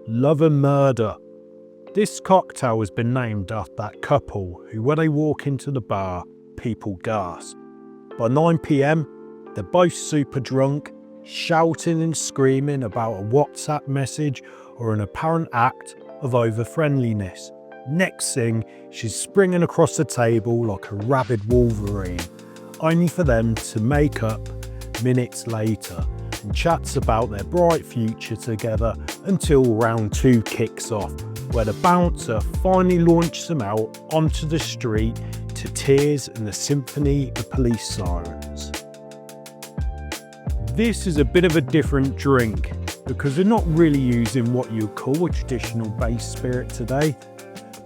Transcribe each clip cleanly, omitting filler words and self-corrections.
Love and Murder. This cocktail has been named after that couple who, when they walk into the bar, people gasp. By 9 PM, they're both super drunk, shouting and screaming about a WhatsApp message or an apparent act of over-friendliness. Next thing, she's springing across the table like a rabid Wolverine, only for them to make up minutes later and chats about their bright future together until round 2 kicks off, where the bouncer finally launches them out onto the street to tears and the symphony of police sirens. This is a bit of a different drink because they're not really using what you'd call a traditional base spirit today,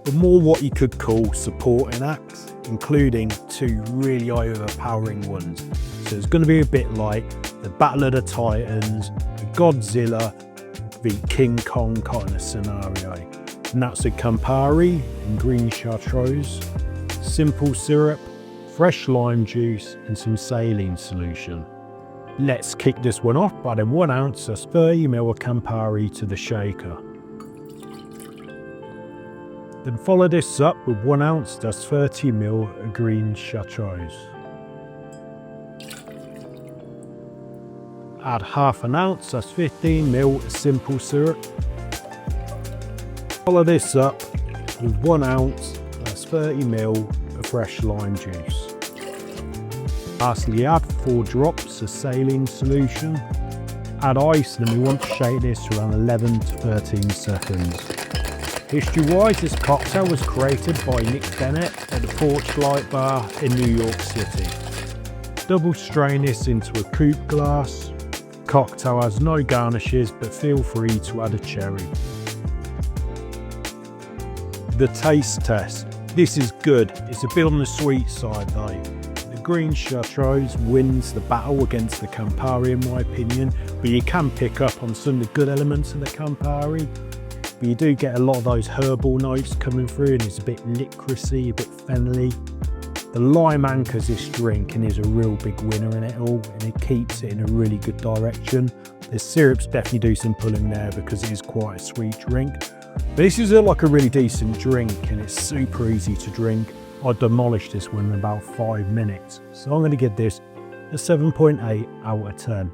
but more what you could call supporting acts, including 2 really overpowering ones. So it's going to be a bit like the Battle of the Titans, the Godzilla v King Kong kind of scenario. And that's a Campari and Green Chartreuse, simple syrup, fresh lime juice and some saline solution. Let's kick this one off by adding 1 ounce, that's 30 ml of Campari to the shaker. Then follow this up with 1 ounce, that's 30 ml of Green Chartreuse. Add half an ounce, that's 15 ml of simple syrup. Follow this up with 1 ounce, that's 30 ml of fresh lime juice. Lastly, add 4 drops of saline solution. Add ice, and then we want to shake this around 11 to 13 seconds. History-wise, this cocktail was created by Nick Bennett at the Porchlight Bar in New York City. Double strain this into a coupe glass. Cocktail has no garnishes, but feel free to add a cherry. The taste test. This is good. It's a bit on the sweet side though. The Green Chartreuse wins the battle against the Campari in my opinion, but you can pick up on some of the good elements of the Campari. But you do get a lot of those herbal notes coming through, and it's a bit licoricey, a bit fennelly. The lime anchors this drink and is a real big winner in it all, and it keeps it in a really good direction. The syrups definitely do some pulling there because it is quite a sweet drink. But this is like a really decent drink and it's super easy to drink. I demolished this one in about 5 minutes. So I'm going to give this a 7.8 out of 10.